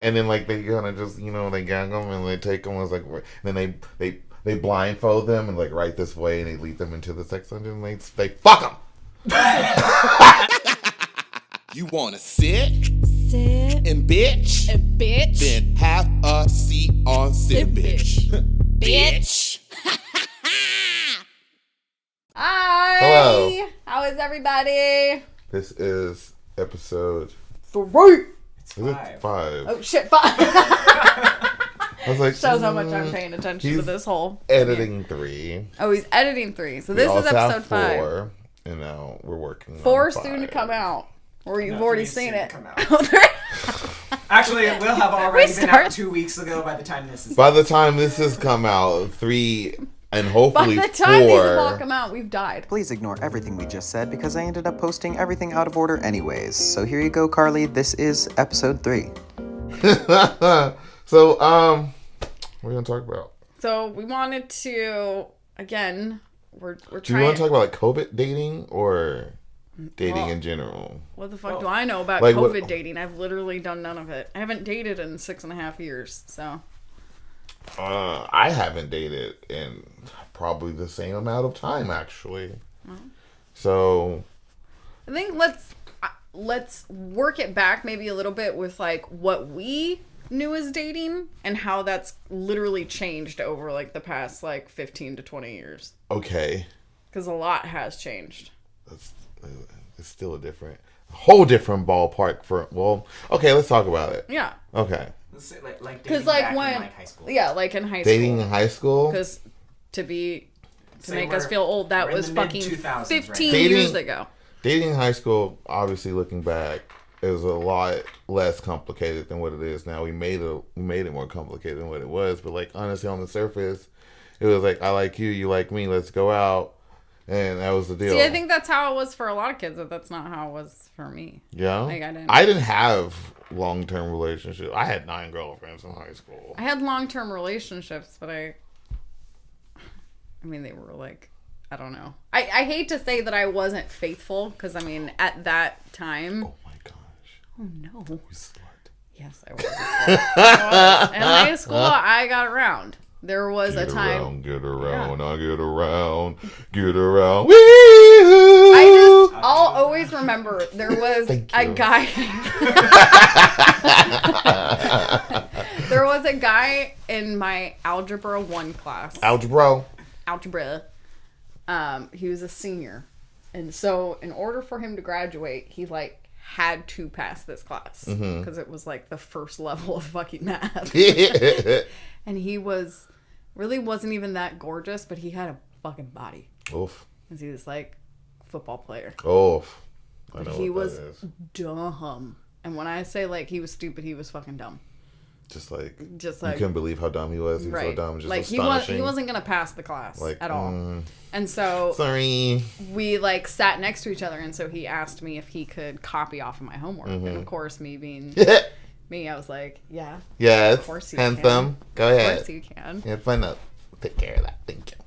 And then like they kind of just they gag them and they take them as like, and then they blindfold them and like right this way and they lead them into the sex dungeon and they fuck them. You wanna sit Sit and bitch? and bitch. Then have a seat on sit, bitch. Bitch. Hi. Hello. How is everybody? This is episode. 3. Is it 5? Oh shit, 5. I was like, Shows how much I'm paying attention to he's this whole editing 3. Oh, he's editing 3. So We this is also have episode 5. 4, and now we're working. 4 on soon to 5. come out. Or you've No, already 3's seen soon to it. come out. Actually, it will have already been out 2 weeks ago by the time this is. By the time this has come out, 3 and By hopefully the time these 4. all come out, we've died. Please ignore everything we just said because I ended up posting everything out of order anyways. So here you go, Carly. This is episode 3. So, what are we gonna talk about? So we wanted to, again, we're Do you trying. want to talk about like COVID dating or dating Well, in general? What the fuck do I know about Like, COVID what- dating? I've literally done none of it. I haven't dated in 6.5 years, so. I haven't dated in probably the same amount of time, actually. So, I think let's work it back maybe a little bit with like what we knew as dating and how that's literally changed over like the past like 15 to 20 years. okay, Because a lot has changed. it's still a whole different ballpark for. Well, okay, let's talk about it. Yeah. Okay, Let's say, like dating Because like back when, in, like, high school. yeah, like in high dating school. in high school. Because to Say make us we're- feel old, that we're in was the fucking mid-2000s 15 right now. years ago. Dating in high school, obviously looking back, is a lot less complicated than what it is now. We made it more complicated than what it was, but like honestly, on the surface, it was like, I like you, you like me, let's go out, and that was the deal. See, I think that's how it was for a lot of kids, but that's not how it was for me. Yeah, Like, I didn't have long-term relationships. I had 9 girlfriends in high school. I had long-term relationships, but I mean, they were like, I don't know. I hate to say that I wasn't faithful, because I mean, at that time, Oh my gosh, oh no, you slut. yes, I was. I was. In high school, I got around. There was a time. Get around, Yeah. I get around, get around. Wee-hoo! I'll always remember there was Thank a you. guy. There was a guy in my Algebra 1 class. Algebra. Algebra. He was a senior. And so in order for him to graduate, he like had to pass this class. Because it was like the first level of fucking math. And he really wasn't even that gorgeous, but he had a fucking body. Oof. Because he was like a football player. Oof. I know He what was that is. dumb. And when I say like he was stupid, he was fucking dumb. Just like Just you like couldn't believe how dumb he was. He was so right. dumb, just Like astonishing. he wasn't gonna pass the class like at all. And so Sorry. we like sat next to each other, and so he asked me if he could copy off of my homework. And of course, me being me, I was like, yeah, Yes. Of course you Handsome. Go of ahead. course you can. Yeah, fine up. Take care of that. Thank you.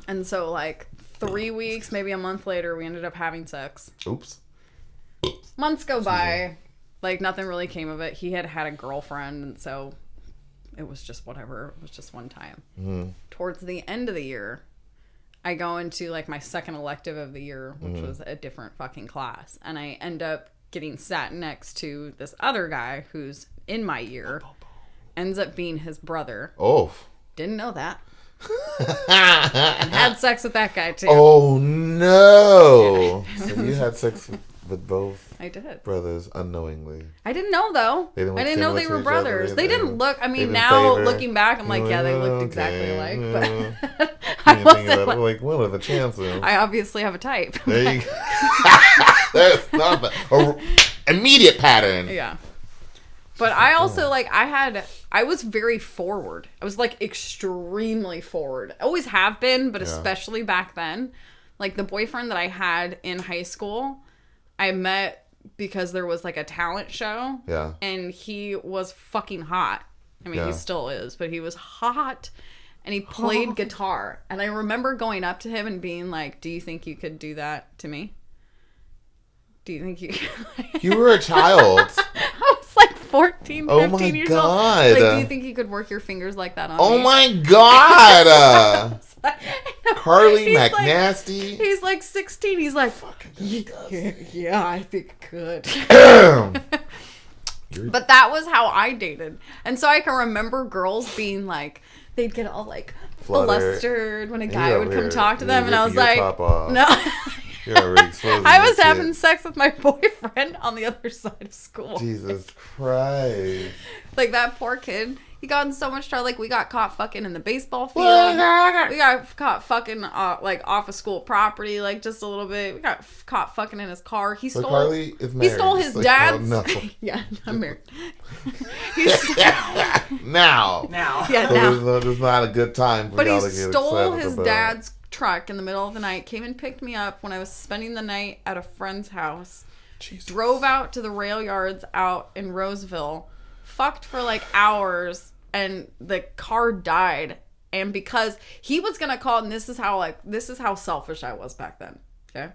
And so like 3 weeks, maybe a month later, we ended up having sex. Oops. Months go by, like nothing really came of it. He had a girlfriend, and so it was just whatever. It was just one time. Towards the end of the year, I go into like my second elective of the year, which was a different fucking class, and I end up getting sat next to this other guy who's in my year. Ends up being his brother. Oof. Didn't know that. And had sex with that guy too. Oh no. So you had sex with both I did. brothers unknowingly. I didn't know though. They didn't I look didn't know similar they to were each other. brothers. They didn't look. I they mean, didn't now favor. looking back, I'm like, yeah, they looked Okay, exactly alike. yeah. But I I didn't think of wasn't. that. Like, what are the chances? I obviously have a type. There you go. That's not the immediate pattern. Yeah. But I also like I was very forward. I was like extremely forward. I always have been, but especially back then. Like the boyfriend that I had in high school, I met because there was like a talent show. Yeah. And he was fucking hot. I mean, Yeah. he still is, but he was hot. And he played guitar. And I remember going up to him and being like, "Do you think you could do that to me? Do you think you..." You were a child. I was like 14, 15 Oh my years God. old. Like, do you think you could work your fingers like that on Oh me? my God. Carly He's like- McNasty. He's like 16. He's like, yeah, I think I could. But that was how I dated. And so I can remember girls being like, they'd get all like flustered when a guy would come talk to them. And I was like, no. I was having sex with my boyfriend on the other side of school. Jesus Christ. Like, that poor kid. He got in so much trouble. Like, we got caught fucking in the baseball field. We got caught fucking, like, off of school property, like, just a little bit. We got caught fucking in his car. He stole... Carly is married. He stole his Like, dad's... oh, no. Yeah, I'm married. Now. Yeah, So now. there's not a good time for But he y'all to get stole excited his about. dad's truck in the middle of the night, came and picked me up when I was spending the night at a friend's house, drove out to the rail yards out in Roseville, fucked for like hours, and the car died. And because he was gonna call, and this is how selfish I was back then. Okay.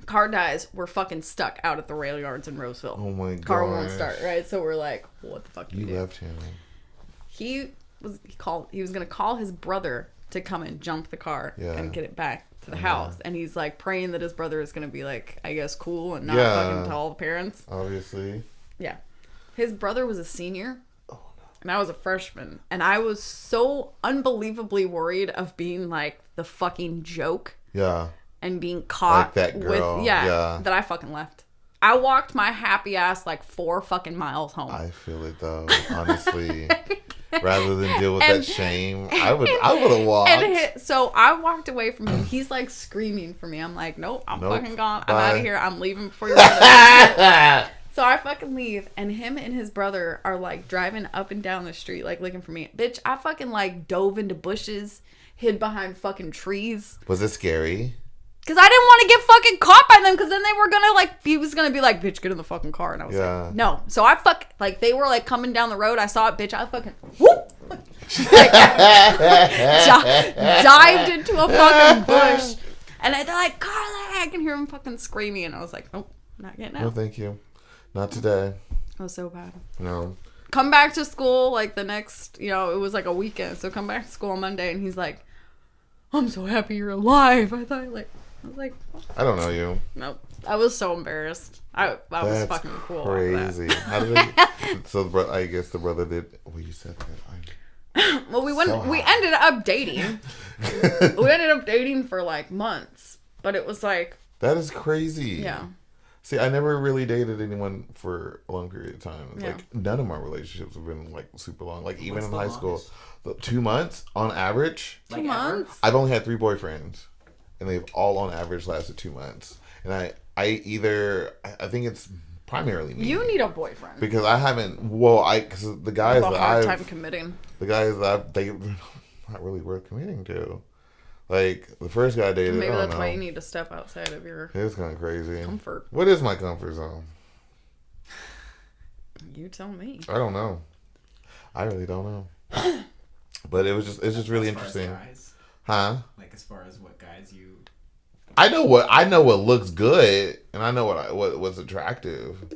Car dies, we're fucking stuck out at the rail yards in Roseville. Oh my god. Car won't start, right? So we're like, what the fuck do we do? You left him. He was gonna call his brother to come and jump the car and get it back to the house. And he's like praying that his brother is gonna be like, I guess, cool and not fucking tell the parents. Obviously. Yeah. His brother was a senior. And I was a freshman. And I was so unbelievably worried of being like the fucking joke. Yeah. And being caught Like that girl. with that I fucking left. I walked my happy ass like 4 fucking miles home. I feel it though, honestly. Rather than deal with that shame, I would have walked. So I walked away from him. He's like screaming for me. I'm like, nope, I'm fucking gone. I'm out of here. I'm leaving before you're ready. So I fucking leave, and him and his brother are like driving up and down the street, like looking for me. Bitch, I fucking like dove into bushes, hid behind fucking trees. Was it scary? Because I didn't want to get fucking caught by them, because then they were gonna like, he was gonna be like, bitch, get in the fucking car. And I was like, no. So I like, they were like coming down the road. I saw it, bitch. I fucking, whoop! Like, dived into a fucking bush. And they're like, Carla, I can hear him fucking screaming. And I was like, nope, not getting out. No, thank you. Not today. It was so bad. No. Come back to school like the next, it was like a weekend. So come back to school on Monday, and he's like, I'm so happy you're alive. I was like, I don't know you. nope. I was so embarrassed. I was fucking cool. Crazy. How did they? So I guess the brother did. Well, you said that. Well, we ended up dating. We ended up dating for like months, but it was like, That is crazy. yeah. See, I never really dated anyone for a long period of time. Yeah. Like, none of my relationships have been like super long. Like, even What's in the high school, longest? 2 months on average. 2 Like months. I've only had 3 boyfriends, and they've all on average lasted 2 months. And I think it's primarily me. You need a boyfriend. Because I haven't. Well, because the guys I have that a hard I've time committing. they're not really worth committing to. Like, the first guy I dated, Maybe I don't that's know. why you need to step outside of your It was kind of crazy. comfort. What is my comfort zone? You tell me. I don't know. I really don't know. But it's just really As far as interesting. guys, Huh? like as far as what guys you. I know what looks good, and I know what was attractive.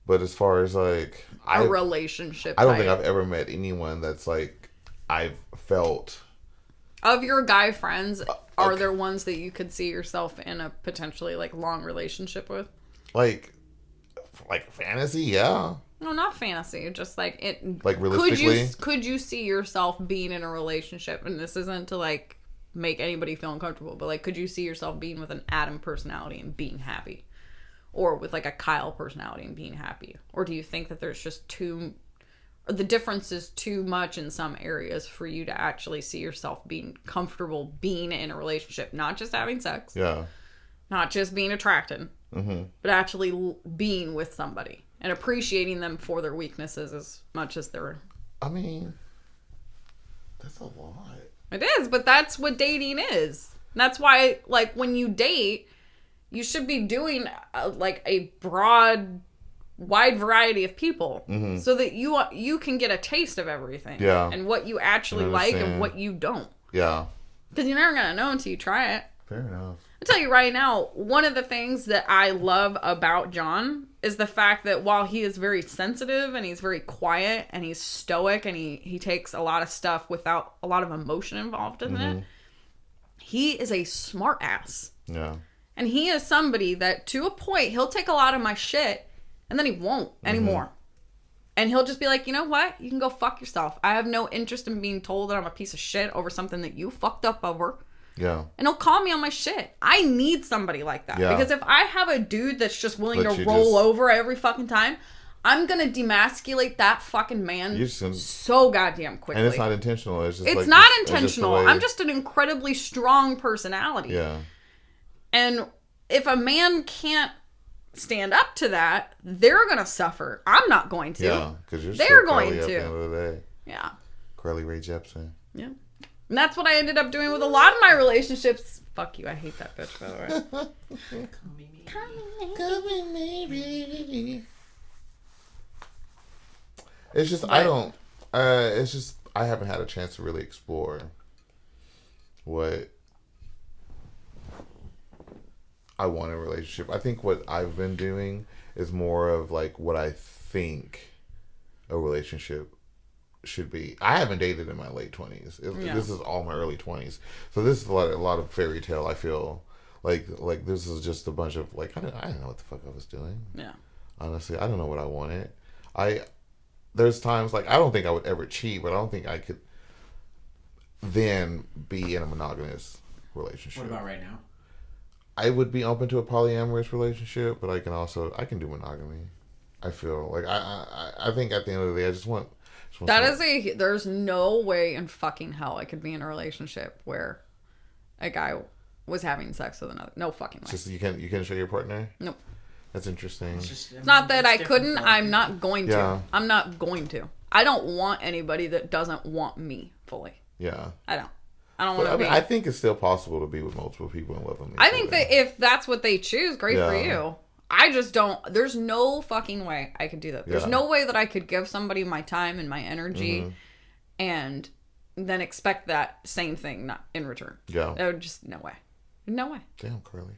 But as far as like A relationship. I don't think type. I've ever met anyone that's like I've felt. Of your guy friends, are okay. there ones that you could see yourself in a potentially like long relationship with? Like fantasy, yeah. No, not fantasy. Just like it. Like, realistically? Could you see yourself being in a relationship? And this isn't to like make anybody feel uncomfortable, but like, could you see yourself being with an Adam personality and being happy, or with like a Kyle personality and being happy? Or do you think that there's just the difference is too much in some areas for you to actually see yourself being comfortable being in a relationship, not just having sex, Yeah. not just being attracted, but actually being with somebody and appreciating them for their weaknesses as much as their... I mean, that's a lot. It is, but that's what dating is. And that's why, like, when you date, you should be doing, like, a broad, wide variety of people so that you can get a taste of everything. Yeah. And what you actually like and understand. what you don't. Yeah. Because you're never going to know until you try it. Fair enough. I'll tell you right now, one of the things that I love about John is the fact that while he is very sensitive and he's very quiet and he's stoic and he takes a lot of stuff without a lot of emotion involved in it, he is a smart ass. Yeah. And he is somebody that, to a point, he'll take a lot of my shit and then he won't anymore. And he'll just be like, you know what? You can go fuck yourself. I have no interest in being told that I'm a piece of shit over something that you fucked up over. Yeah. And he'll call me on my shit. I need somebody like that. Yeah. Because if I have a dude that's just willing Let to you roll just- over every fucking time, I'm going to demasculate that fucking man You're just gonna- so goddamn quickly. And it's not intentional. It's just It's like not it's just the intentional. way- I'm just an incredibly strong personality. Yeah. And if a man can't stand up to that, they're going to suffer. I'm not going to. Yeah. Because you're They're still going Carly at to. the end of the day. Yeah. Carly Rae Jepsen. Yeah. And that's what I ended up doing with a lot of my relationships. Fuck you. I hate that bitch, by the way. It's just I don't. It's just I haven't had a chance to really explore what I want in a relationship. I think what I've been doing is more of like what I think a relationship should be. I haven't dated in my late 20s. Yeah. This is all my early 20s. So this is a lot of fairy tale. I feel like this is just a bunch of like I don't know what the fuck I was doing. Yeah. Honestly, I don't know what I wanted. There's times like I don't think I would ever cheat, but I don't think I could then be in a monogamous relationship. What about right now? I would be open to a polyamorous relationship, but I can do monogamy. I feel like I think at the end of the day I just want There's no way in fucking hell I could be in a relationship where a guy was having sex with another. No fucking way. just you can show your partner. Nope. That's interesting. It's not that I couldn't. I'm not going to. Yeah. I'm not going to. I don't want anybody that doesn't want me fully. Yeah. I don't want But to I mean, be. I think it's still possible to be with multiple people and love them. I think that if that's what they choose, great for Yeah. you. I just don't. There's no fucking way I could do that. There's Yeah. no way that I could give somebody my time and my energy and then expect that same thing not in return. Yeah. That would just, no way. No way. Damn, Carly.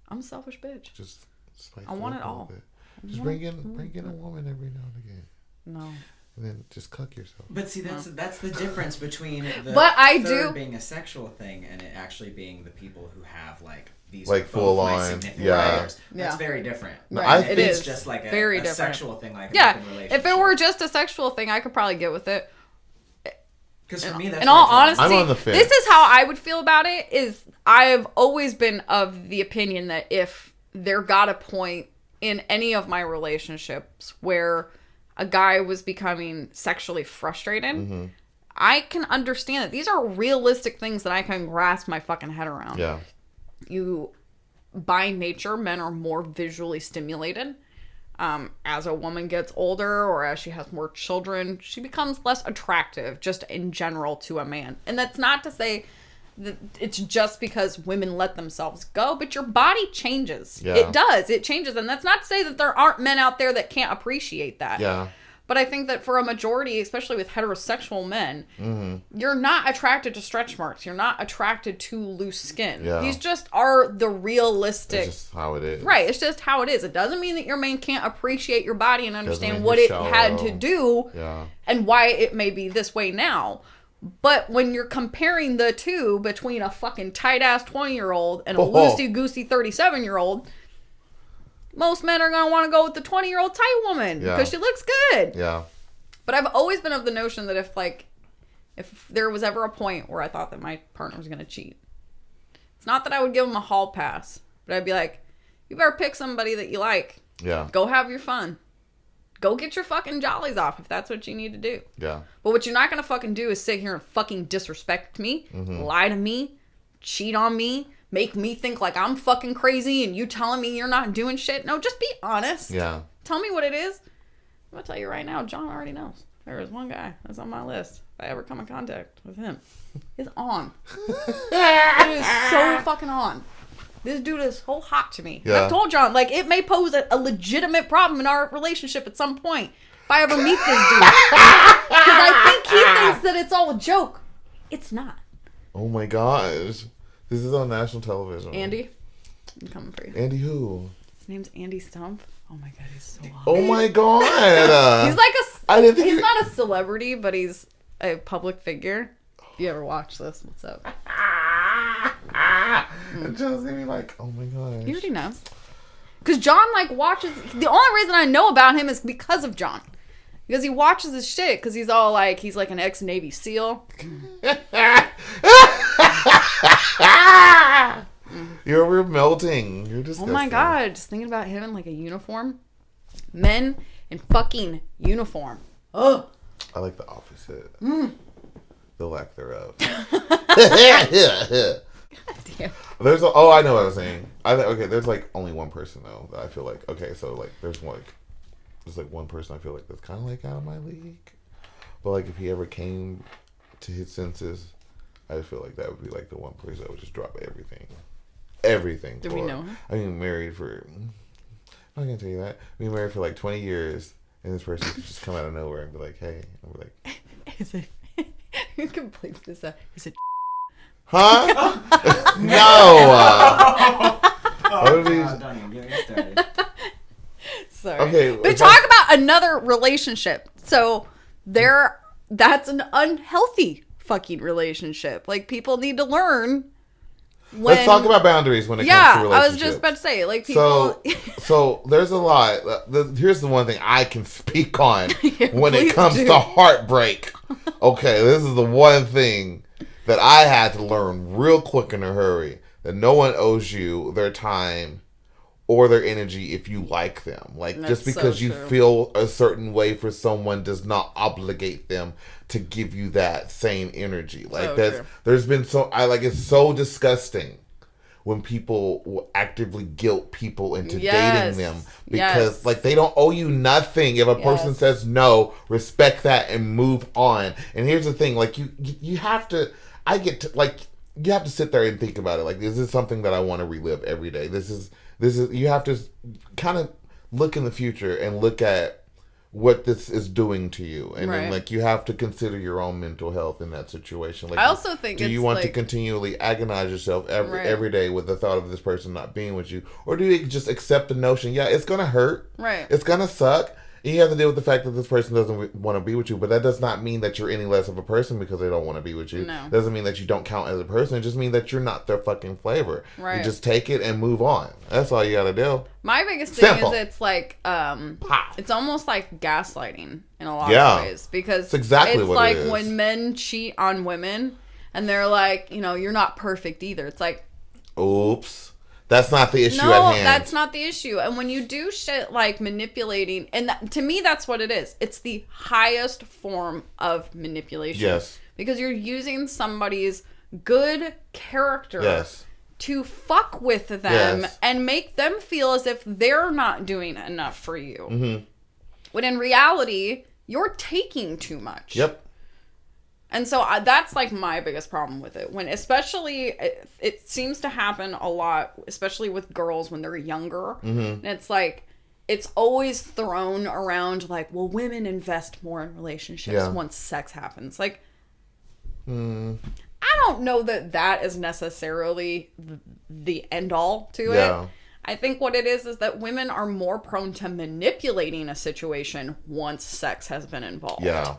I'm a selfish bitch. Just spice I want up it a little all. bit. Just bring in a woman every now and again, No. and then just cuck yourself. But see, that's the difference between the But I third do- being a sexual thing and it actually being the people who have like these Like are full both my on, significant yeah. others. That's Yeah. very different. Right, I it think is It's just like a, very a different. sexual thing, like Yeah, an open relationship. if it were just a sexual thing, I could probably get with it. Because for me, that's In all what I draw. honesty, I'm on the fence. this is how I would feel about it. Is I've always been of the opinion that if there got a point in any of my relationships where a guy was becoming sexually frustrated, I can understand that these are realistic things that I can grasp my fucking head around. Yeah. You, by nature, men are more visually stimulated. As a woman gets older or as she has more children, she becomes less attractive just in general to a man. And that's not to say that it's just because women let themselves go, but your body changes. Yeah. It does. It changes. And that's not to say that there aren't men out there that can't appreciate that. Yeah. But I think that for a majority, especially with heterosexual men, you're not attracted to stretch marks. You're not attracted to loose skin. Yeah. These just are the realistic. It's just how it is. Right, it's just how it is. It doesn't mean that your man can't appreciate your body and understand mean what you're it had to shallow. do Yeah. and why it may be this way now. But when you're comparing the two between a fucking tight-ass 20-year-old and a Oh. loosey-goosey 37-year-old, most men are going to want to go with the 20-year-old tight woman Yeah. because she looks good. Yeah. But I've always been of the notion that if there was ever a point where I thought that my partner was going to cheat, it's not that I would give him a hall pass, but I'd be like, you better pick somebody that you like. Yeah. Go have your fun. Go get your fucking jollies off if that's what you need to do. Yeah. But what you're not going to fucking do is sit here and fucking disrespect me, lie to me, cheat on me, make me think like I'm fucking crazy and you telling me you're not doing shit. No, just be honest. Yeah. Tell me what it is. I'm going to tell you right now, John already knows. There is one guy that's on my list. If I ever come in contact with him, it's on. It is so fucking on. This dude is so hot to me. Yeah. I've told John, like, it may pose a legitimate problem in our relationship at some point if I ever meet this dude. Because I think he thinks that it's all a joke. It's not. Oh my gosh. This is on national television. Andy, I'm coming for you. Andy who? His name's Andy Stump. Oh my god, he's so hot. Oh my god. He's like I didn't think he's you- not a celebrity, but he's a public figure. If you ever watch this, what's up? It just made me like, oh my gosh. He already knows. Because John, like, watches... The only reason I know about him is because of John. Because he watches his shit. Because he's all like... He's like an ex-Navy SEAL. You're melting. You're disgusting. Oh my god. Just thinking about him in, like, a uniform. Men in fucking uniform. Ugh. I like the opposite. Mm. The lack thereof. Damn. There's I know what I was saying. Okay, there's like only one person though that I feel like, okay, so like there's like one person I feel like that's kind of like out of my league. But like if he ever came to his senses, I feel like that would be like the one person that would just drop everything. Do we know him? I mean, married for. I'm not gonna tell you that. We married for like 20 years, and this person could just come out of nowhere and be like, "Hey," and be like, Is it... You can bleep this out. Is it... "Huh? No." Oh, What did he- God, don't even get me started. Sorry. Okay, But if talk about another relationship. So that's an unhealthy fucking relationship. Like, people need to learn when... Let's talk about boundaries when it comes to Yeah, relationships. I was just about to say, like, people... So there's a lot. Here's the one thing I can speak on when it please comes do. to heartbreak. Okay, this is the one thing that I had to learn real quick in a hurry, that no one owes you their time or their energy if you like them. Like, just That's so because you true. feel a certain way for someone does not obligate them to give you that same energy. Like, So that's true. there's been it's so disgusting when people will actively guilt people into Yes. dating them because Yes. like they don't owe you nothing. If a person Yes. says no, respect that and move on. And here's the thing, like you have to you have to sit there and think about it. Like, is this something that I want to relive every day? This is you have to kind of look in the future and look at what this is doing to you, and then Right. like you have to consider your own mental health in that situation. Like, I also think do you it's, want to like- continually agonize yourself Right. every day with the thought of this person not being with you, or do you just accept the notion? Yeah, it's gonna hurt. Right. It's gonna suck. And you have to deal with the fact that this person doesn't want to be with you, but that does not mean that you're any less of a person because they don't want to be with you. No. It doesn't mean that you don't count as a person. It just means that you're not their fucking flavor. Right. You just take it and move on. That's all you gotta do. My biggest thing Simple. is it's like it's almost like gaslighting in a lot Yeah. of ways, because It's exactly it's what it like is. when men cheat on women and they're like, you're not perfect either. It's like, Oops. That's not the issue no, at hand. that's not the issue. And when you do shit like manipulating, and to me that's what it is. It's the highest form of manipulation. Yes. Because you're using somebody's good character Yes. to fuck with them Yes. and make them feel as if they're not doing enough for you. Mm-hmm. When in reality, you're taking too much. Yep. And so that's like my biggest problem with it. When especially it seems to happen a lot, especially with girls when they're younger. Mm-hmm. And it's like it's always thrown around like, well, women invest more in relationships Yeah. once sex happens. Like, I don't know that is necessarily the end all to Yeah. it. I think what it is that women are more prone to manipulating a situation once sex has been involved. Yeah.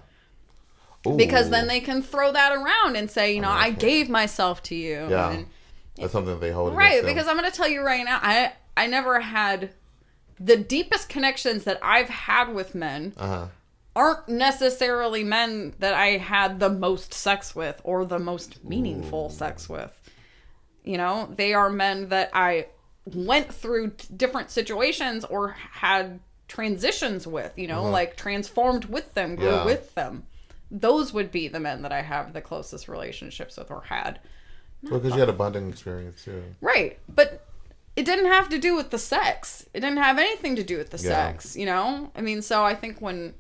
Because Ooh. then they can throw that around and say, I gave myself to you. Yeah. And, That's something that they hold right, against them. because I'm going to tell you right now, I never had the deepest connections that I've had with men aren't necessarily men that I had the most sex with or the most meaningful sex with. They are men that I went through different situations or had transitions with, like transformed with them, grew Yeah. with them. Those would be the men that I have the closest relationships with or had. Because you had a bonding experience too. Right. But it didn't have to do with the sex. It didn't have anything to do with the Yeah. sex, I mean, so I think when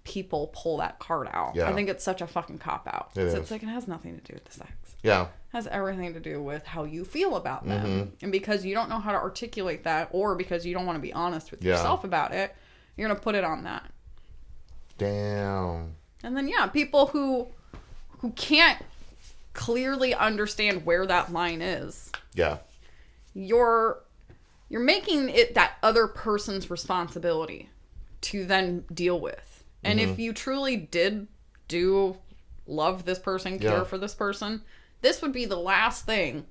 people pull that card out, Yeah. I think it's such a fucking cop-out. It is. It's like it has nothing to do with the sex. Yeah. It has everything to do with how you feel about them. Mm-hmm. And because you don't know how to articulate that or because you don't want to be honest with Yeah. yourself about it, you're going to put it on that. Damn. And then people who can't clearly understand where that line is, Yeah. you're you're making it that other person's responsibility to then deal with. And if you truly do love this person, care for this person, this would be the last thing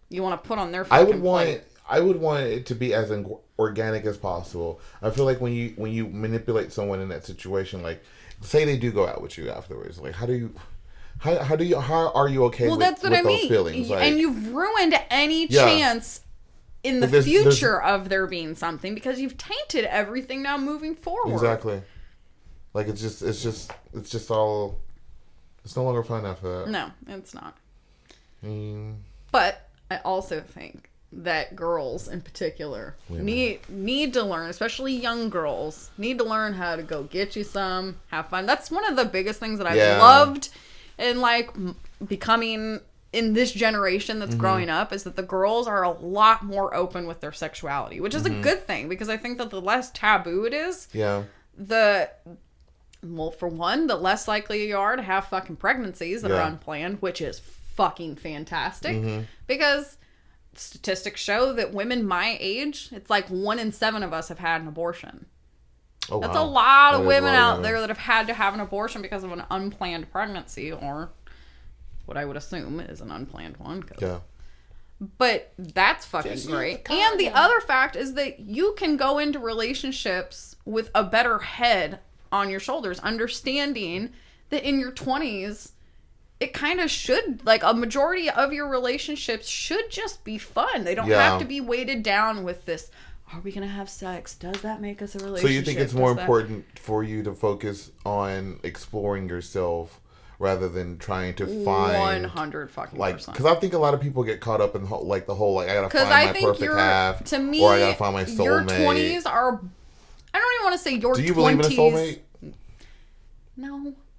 you want to put on their fucking plate. I would want it to be as organic as possible. I feel like when you manipulate someone in that situation, like say they do go out with you afterwards, like how are you okay with those feelings? Like, and you've ruined any chance in the future of there being something because you've tainted everything now moving forward. Exactly. Like it's just all. It's no longer fun after that. No, it's not. But I also think that girls in particular need to learn, especially young girls, need to learn how to go get you some, have fun. That's one of the biggest things that I've loved in like becoming in this generation that's growing up is that the girls are a lot more open with their sexuality, which is a good thing because I think that the less taboo it is, for one, the less likely you are to have fucking pregnancies that are unplanned, which is fucking fantastic because statistics show that women my age, it's like 1 in 7 of us have had an abortion. Oh, That's a lot of women out there that have had to have an abortion because of an unplanned pregnancy or what I would assume is an unplanned one. But that's fucking great. And the other fact is that you can go into relationships with a better head on your shoulders, understanding that in your 20s, it kind of should, like a majority of your relationships should just be fun. They don't have to be weighted down with this, are we going to have sex? Does that make us a relationship? So you think it's more important for you to focus on exploring yourself rather than trying to find 100 fucking like, percent. Because I think a lot of people get caught up in the whole I gotta find my perfect half, to me, or I gotta find my soulmate. Your 20s are, I don't even want to say your 20s. Do you believe in a soulmate?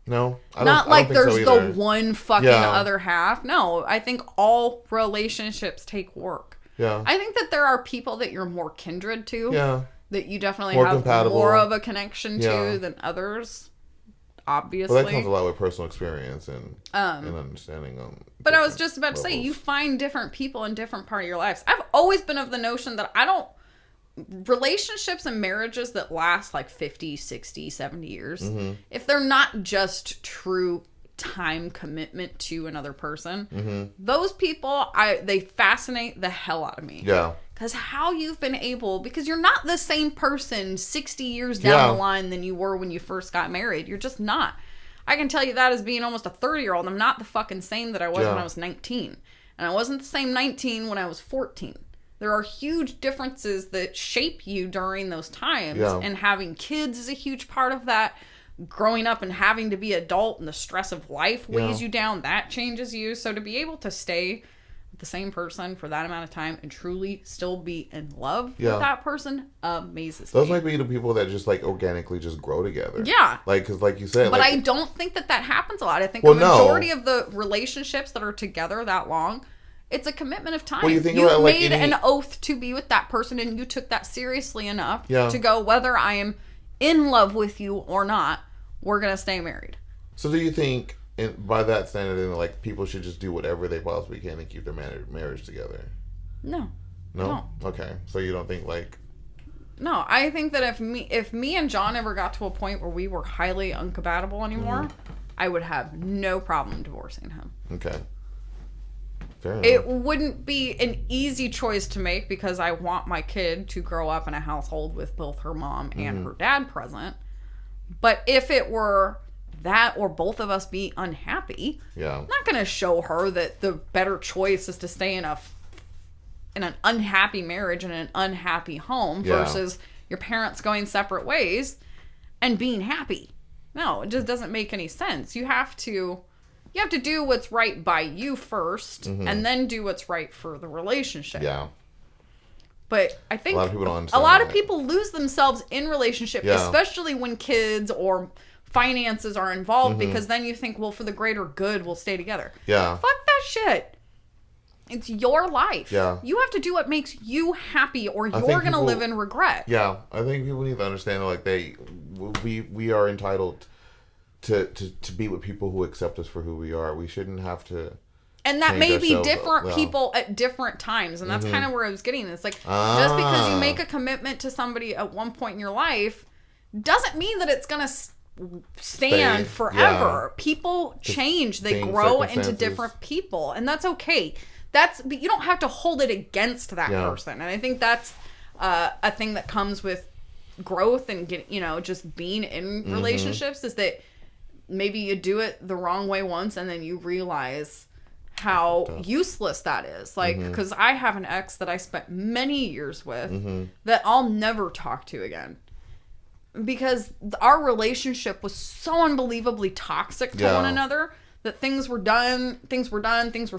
No, I not like there's so the one fucking other half. No, I think all relationships take work. Yeah, I think that there are people that you're more kindred to. Yeah, that you definitely more have compatible. more of a connection to than others. Obviously, well, that comes a lot with personal experience and understanding. But I was just about to say, you find different people in different part of your lives. I've always been of the notion that relationships and marriages that last like 50, 60, 70 years, if they're not just true time commitment to another person, those people, they fascinate the hell out of me. Yeah. Because how you've been able, because you're not the same person 60 years down the line than you were when you first got married. You're just not. I can tell you that as being almost a 30-year-old. I'm not the fucking same that I was when I was 19. And I wasn't the same 19 when I was 14. There are huge differences that shape you during those times. Yeah. And having kids is a huge part of that. Growing up and having to be adult and the stress of life weighs you down. That changes you. So to be able to stay the same person for that amount of time and truly still be in love with that person amazes me. Those might be the people that just like organically just grow together. Yeah. Like, because like you said. But like, I don't think that happens a lot. I think the majority of the relationships that are together that long, it's a commitment of time. Well, you think You've about, like, made an oath to be with that person and you took that seriously enough to go, whether I am in love with you or not, we're going to stay married. So do you think, by that standard, then, like, people should just do whatever they possibly can to keep their marriage together? No. No? Okay. So you don't think, like... No, I think that if me and John ever got to a point where we were highly uncompatible anymore, I would have no problem divorcing him. Okay. Fair enough. It wouldn't be an easy choice to make because I want my kid to grow up in a household with both her mom and her dad present. But if it were that or both of us be unhappy, I'm not going to show her that the better choice is to stay in an unhappy marriage and an unhappy home versus your parents going separate ways and being happy. No, it just doesn't make any sense. You have to do what's right by you first and then do what's right for the relationship. Yeah. But I think a lot of people don't understand a lot that. of people lose themselves in relationship, especially when kids or finances are involved, because then you think, well, for the greater good, we'll stay together. Yeah. Fuck that shit. It's your life. Yeah. You have to do what makes you happy or you're going to live in regret. Yeah. I think people need to understand that, like, we are entitled to be with people who accept us for who we are. We shouldn't have to And that change may be ourselves, different yeah. people at different times. And that's kind of where I was getting. It's like, just because you make a commitment to somebody at one point in your life doesn't mean that it's going to stand Stay. forever. People change. They change grow into circumstances. different people. And that's okay. But you don't have to hold it against that Yeah. person. And I think that's a thing that comes with growth and just being in relationships is that maybe you do it the wrong way once and then you realize how useless that is. Like, because I have an ex that I spent many years with that I'll never talk to again. Because our relationship was so unbelievably toxic to one another that things were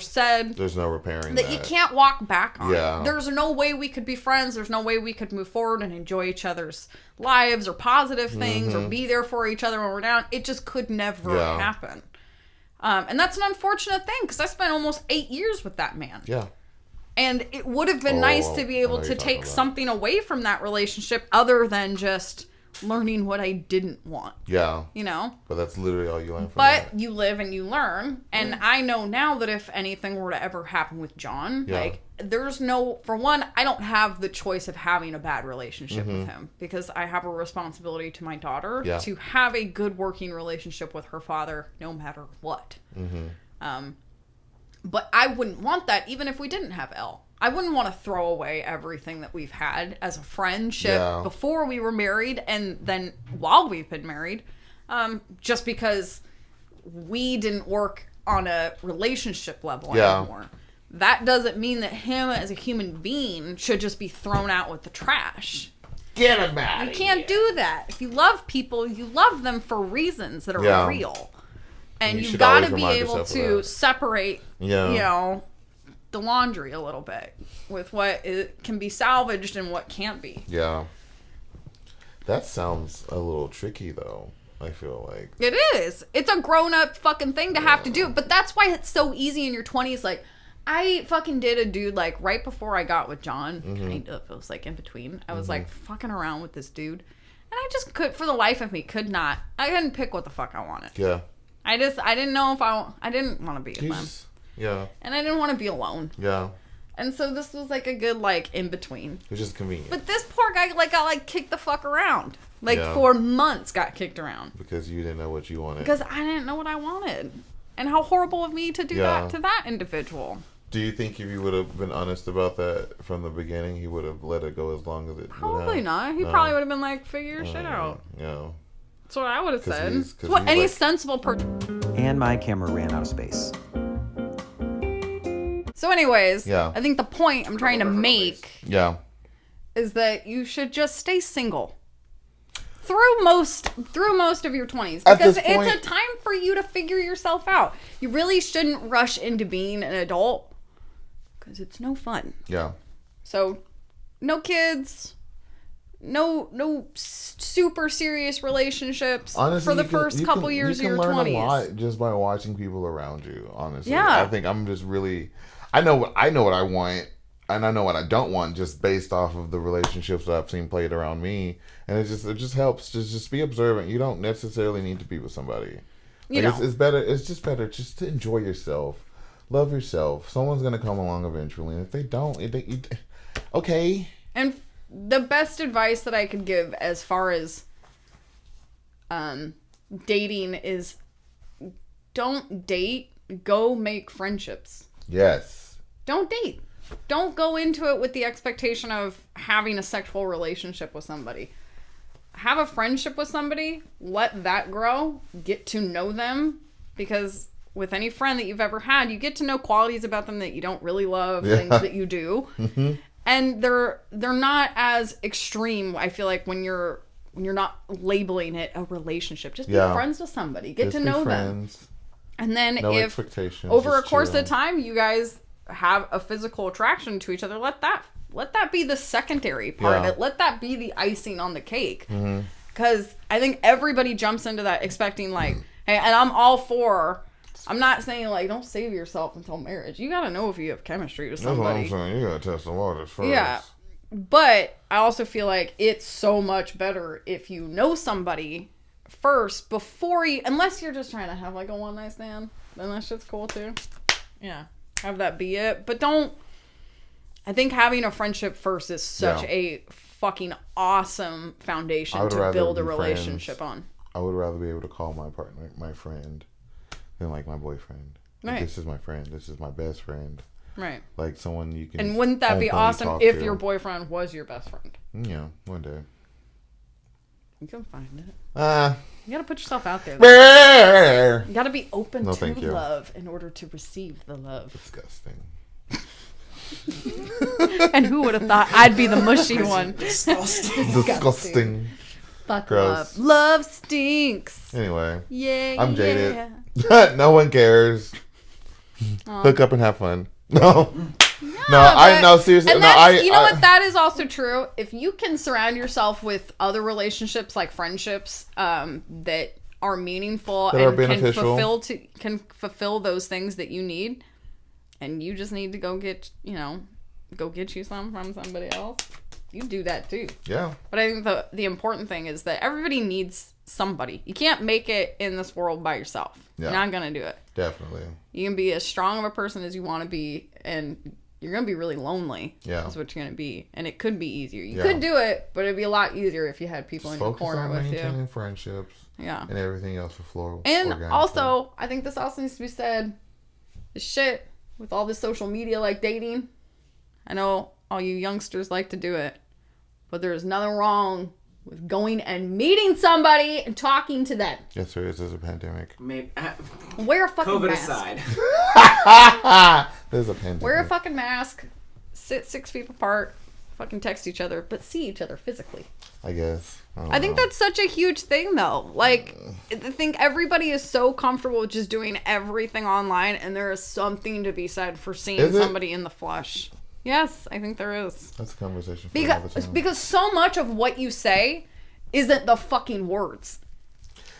said. There's no repairing That you can't walk back on. Yeah. There's no way we could be friends. There's no way we could move forward and enjoy each other's lives or positive things or be there for each other when we're down. It just could never happen. And that's an unfortunate thing because I spent almost 8 years with that man. Yeah. And it would have been nice to be able I know to you're talking take about. something away from that relationship other than just learning what I didn't want, Yeah. you know? But that's literally all you learn from But that. you live and you learn. And I know now that if anything were to ever happen with John, like, there's no, for one, I don't have the choice of having a bad relationship with him because I have a responsibility to my daughter to have a good working relationship with her father no matter what. But I wouldn't want that even if we didn't have Elle. I wouldn't want to throw away everything that we've had as a friendship before we were married and then while we've been married, just because we didn't work on a relationship level anymore. That doesn't mean that him as a human being should just be thrown out with the trash. Get him out. You can't do that. If you love people, you love them for reasons that are real. And You you've should got always to be remind able yourself of to that. separate, you know, the laundry a little bit with what can be salvaged and what can't be. Yeah. That sounds a little tricky, though, I feel like. It is. It's a grown-up fucking thing to have to do. But that's why it's so easy in your 20s. Like, I fucking did a dude, like, right before I got with John. Kind of. It was, like, in between. I was, like, fucking around with this dude. And I just for the life of me, I couldn't pick what the fuck I wanted. Yeah. I didn't know if I didn't want to be with him. Yeah. And I didn't want to be alone. Yeah. And so this was, like, a good, like, in-between. It was just convenient. But this poor guy, like, got, like, kicked the fuck around. Like, for months got kicked around. Because you didn't know what you wanted. Because I didn't know what I wanted. And how horrible of me to do that to that individual. Do you think if you would have been honest about that from the beginning, he would have let it go as long as it would Probably have? not. He probably would have been like, figure your shit out. Yeah. That's what I would have said. he's- It's what he's any like- sensible person. And my camera ran out of space. So anyways, Yeah. I think the point I'm trying to make Yeah. is that you should just stay single. Through most of your 20s. At Because this it's point- a time for you to figure yourself out. You really shouldn't rush into being an adult. Because it's no fun. Yeah. So, no kids, no super serious relationships Honestly, for the you can- first you couple can- years of you your can learn 20s. a lot just by watching people around you. Honestly, Yeah. I think I'm just really, I know what I want, and I know what I don't want, just based off of the relationships that I've seen played around me, and it just helps. Just be observant. You don't necessarily need to be with somebody. You Like, know. it's better. It's just better just to enjoy yourself, love yourself. Someone's gonna come along eventually, and if they don't, okay. And the best advice that I could give as far as dating is don't date, go make friendships. Yes. Don't date. Don't go into it with the expectation of having a sexual relationship with somebody. Have a friendship with somebody, let that grow, get to know them, because with any friend that you've ever had, you get to know qualities about them that you don't really love, things that you do. And they're not as extreme, I feel like, when you're not labeling it a relationship. Just be friends with somebody. Get Just to be know them. friends. And then No if expectations, over a just course chill. of time you guys have a physical attraction to each other, let that be the secondary part of Yeah. it. Let that be the icing on the cake. Because I think everybody jumps into that expecting like, hey, and I'm all for, I'm not saying like don't save yourself until marriage. You got to know if you have chemistry with That's what I'm somebody. saying. You gotta test the waters first. Yeah. But I also feel like it's so much better if you know somebody first before you, unless you're just trying to have like a one night stand, then that shit's cool too. Yeah. Have that be it. But don't... I think having a friendship first is such a fucking awesome foundation to build a relationship on. I would rather be able to call my partner my friend than like my boyfriend. Like, Right. this is my friend. This is my best friend. Right. Like someone you can. And wouldn't that be openly awesome talk if to. your boyfriend was your best friend? Yeah, one day. You can find it. Ah. You gotta put yourself out there, though. You gotta be open No, to thank you. love in order to receive the love. Disgusting. And who would have thought I'd be the mushy one? Disgusting. Fuck Gross. love. Love stinks. Anyway, Yeah, I'm jaded. yeah. No one cares. Hook up and have fun. No. But- no, seriously. And No, that's, you know what? That is also true. If you can surround yourself with other relationships, like friendships, that are meaningful That are and beneficial. can fulfill those things that you need, and you just need to go get you some from somebody else. You do that too. Yeah. But I think the important thing is that everybody needs somebody. You can't make it in this world by yourself. Yeah. You're not gonna do it. Definitely. You can be as strong of a person as you want to be, and you're going to be really lonely. Yeah. That's what you're going to be. And it could be easier. You Yeah. could do it, but it'd be a lot easier if you had people in your Focus corner on with maintaining you. friendships Yeah. and everything else will flow. And organically. also, I think this also needs to be said, the shit with all this social media like dating, I know all you youngsters like to do it, but there's nothing wrong with going and meeting somebody and talking to them. Yes, there is. There's a pandemic. Maybe, Wear a fucking COVID mask. aside. There's a pandemic. Wear a fucking mask. Sit 6 feet apart. Fucking text each other, but see each other physically. I guess. I think that's such a huge thing, though. Like, I think everybody is so comfortable with just doing everything online, and there is something to be said for seeing Is it? somebody in the flesh. Yes, I think there is. That's a conversation for another time. Because so much of what you say isn't the fucking words.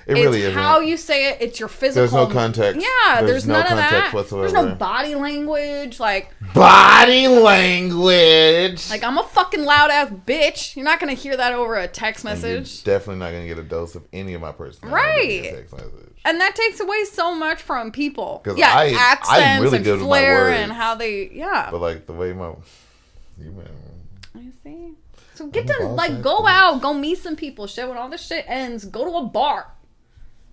It really it's isn't. how you say it. It's your physical. There's no context. Yeah, there's no none of context that. whatsoever. There's no body language. Like Body language. I'm a fucking loud ass bitch. You're not gonna hear that over a text And you're message. definitely not gonna get a dose of any of my personality. Right. in a text message. And that takes away so much from people. 'Cause Yeah, I'm accents really and good with my flair words. and how they, yeah. But like the way my, you man, I see. So get I'm to, a boss like, ass go bitch. out, go meet some people. Shit, when all this shit ends, go to a bar.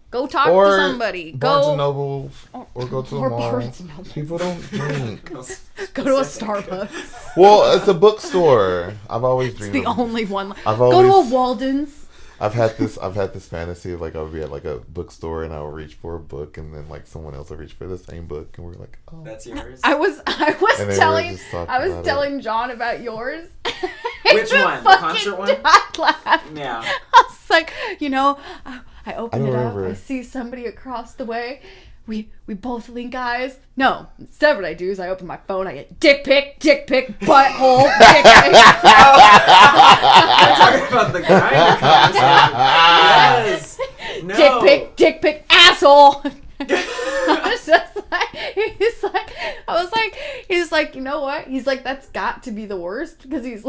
Go talk or to somebody. Barnes Go and Noble, or go to the or mall. Barnes and Noble. People don't drink. go to a Starbucks. Well, it's a bookstore. I've always dreamed. The of, only one. I've Go to a always- Walden's. I've had this fantasy of like I would be at like a bookstore and I would reach for a book and then like someone else would reach for the same book and we're like, oh. That's yours. And I they was were telling just talking I was about telling John about yours. Which one? The concert one? Died laughing. Yeah. I was like, I open I it up. remember. I see somebody across the way. We both link eyes. No, instead what I do is I open my phone. I get dick pic, butthole, dick pic. I'm talking about the Grindr concert. Yes. No. Dick pic, asshole. I was just like, he's like, you know what? He's like, that's got to be the worst because he's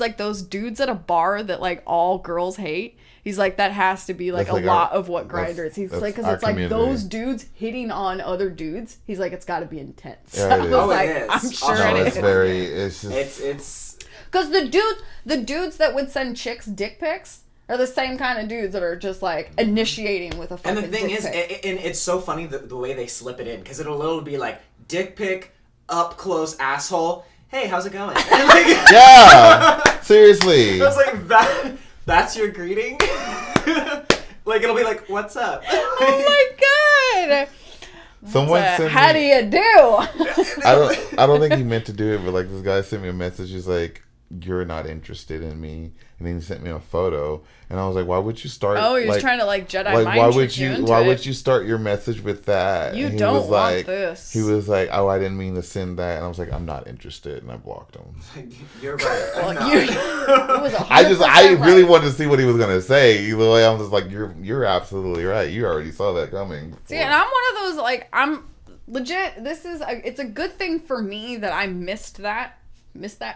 like those dudes at a bar that like all girls hate. He's like, that has to be like That's a like lot our- of what Grindr is. He's that's like, because our it's like community. those dudes hitting on other dudes. He's like, it's got to be intense. Yeah, it I is. was Oh, it like, is. I'm sure Also, No, it it's is. it's just It's Because the dudes that would send chicks dick pics are the same kind of dudes that are just like initiating with a fucking and the thing dick is, pic. and it's so funny the way they slip it in because it'll be like dick pic, up close asshole. Hey, how's it going? And like, yeah. Seriously. I was like, that's your greeting? Like, it'll be like, what's up? Oh my god! Someone sent How do me. you do? I don't think he meant to do it, but like this guy sent me a message. He's like, "You're not interested in me," and then he sent me a photo, and I was like, "Why would you start?" Oh, he was like, trying to like Jedi like mind why trick would you you into why it. would you start your message with that? You And he don't was want like, this. He was like, "Oh, I didn't mean to send that," and I was like, "I'm not interested," and I blocked him. You're right. I'm Well, not. it was I 100% really right. wanted to see what he was gonna say. Either way, I'm just like, "You're absolutely right. You already saw that coming." See, and I'm one of those like I'm legit. It's a good thing for me that I missed that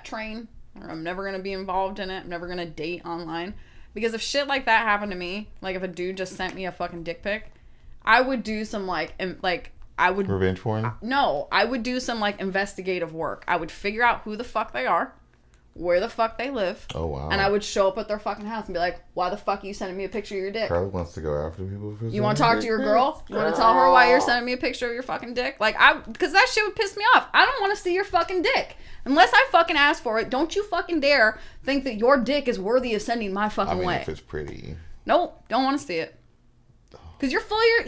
train. Or I'm never gonna be involved in it. I'm never gonna date online because if shit like that happened to me, like if a dude just sent me a fucking dick pic, I would do some like I would Revenge porn? no, I would do some like investigative work. I would figure out who the fuck they are, where the fuck they live. Oh, wow. And I would show up at their fucking house and be like, "Why the fuck are you sending me a picture of your dick? Carly wants to go after people for You want to talk to your girl? You want to tell her why you're sending me a picture of your fucking dick? Like, because that shit would piss me off. I don't want to see your fucking dick. Unless I fucking ask for it, don't you fucking dare think that your dick is worthy of sending my fucking I mean, way. if it's pretty. Nope, don't want to see it. Because you're full of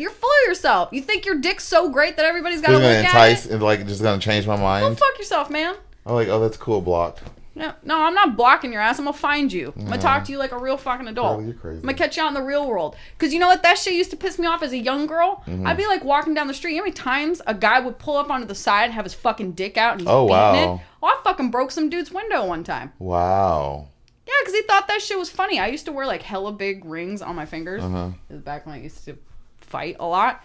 yourself. You think your dick's so great that everybody's got to It's look gonna at entice it? and like just gonna change my Go mind. fuck yourself, man. I'm like, oh, that's cool, blocked. No, I'm not blocking your ass. I'm gonna find you. I'm gonna talk to you like a real fucking adult. Girl, you're crazy. I'm gonna catch you out in the real world. Because you know what? That shit used to piss me off as a young girl. Mm-hmm. I'd be like walking down the street. You know how many times a guy would pull up onto the side and have his fucking dick out and he's Oh, beating wow. it? Oh, I fucking broke some dude's window one time. Wow. Yeah, because he thought that shit was funny. I used to wear like hella big rings on my fingers. Uh-huh. It was back when I used to fight a lot.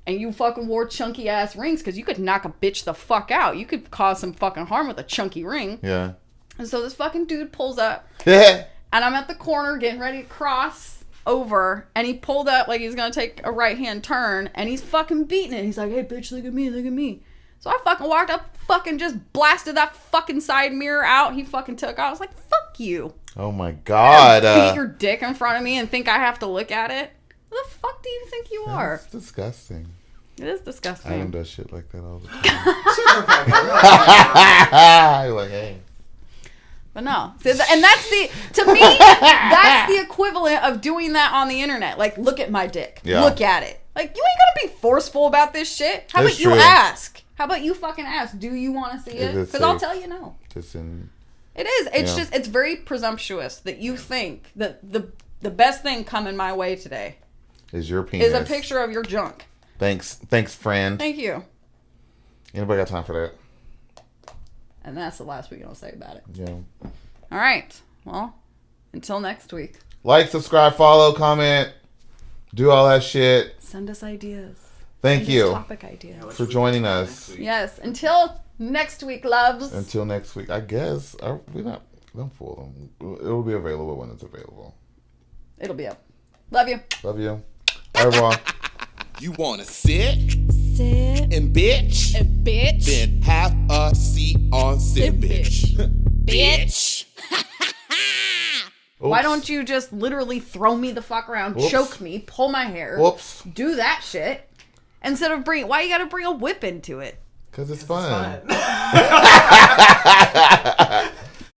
And you fucking wore chunky ass rings because you could knock a bitch the fuck out. You could cause some fucking harm with a chunky ring. Yeah. And so this fucking dude pulls up, Yeah. and I'm at the corner getting ready to cross over, and he pulled up like he's gonna take a right hand turn, and he's fucking beating it. He's like, "Hey, bitch, look at me, look at me." So I fucking walked up, fucking just blasted that fucking side mirror out. He fucking took out. I was like, "Fuck you." Oh my God. Beat your dick in front of me and think I have to look at it? Who the fuck do you think you are? That's disgusting. It is Adam disgusting. does shit like that all the time. You're like, hey. But no. See, and that's to me, that's the equivalent of doing that on the internet. Like, look at my dick. Yeah. Look at it. Like, you ain't gonna be forceful about this shit. How That's about you true. ask? How about you fucking ask? Do you want to see it? Is it Because I'll safe? tell you no. Just in. It is. It's Yeah. just, it's very presumptuous that you think that the best thing coming my way today Is your penis. is a picture of your junk. Thanks, friend. Thank you. Anybody got time for that? And that's the last we're gonna say about it. Yeah. All right. Well, until next week. Like, subscribe, follow, comment, do all that shit. Send us ideas. Thank Send us you topic ideas. for joining us. Yes. Until next week, loves. Until next week, I guess. We're not. Don't fool them. It will be available when it's available. It'll be up. Love you. Love you. Bye, everyone. You wanna sit Sit and bitch? and bitch. Then have a seat on Sit Bitch. Bitch. Why don't you just literally throw me the fuck around, Whoops. choke me, pull my hair, Whoops. do that shit, instead of why you gotta bring a whip into it? Because it's fun. Fun.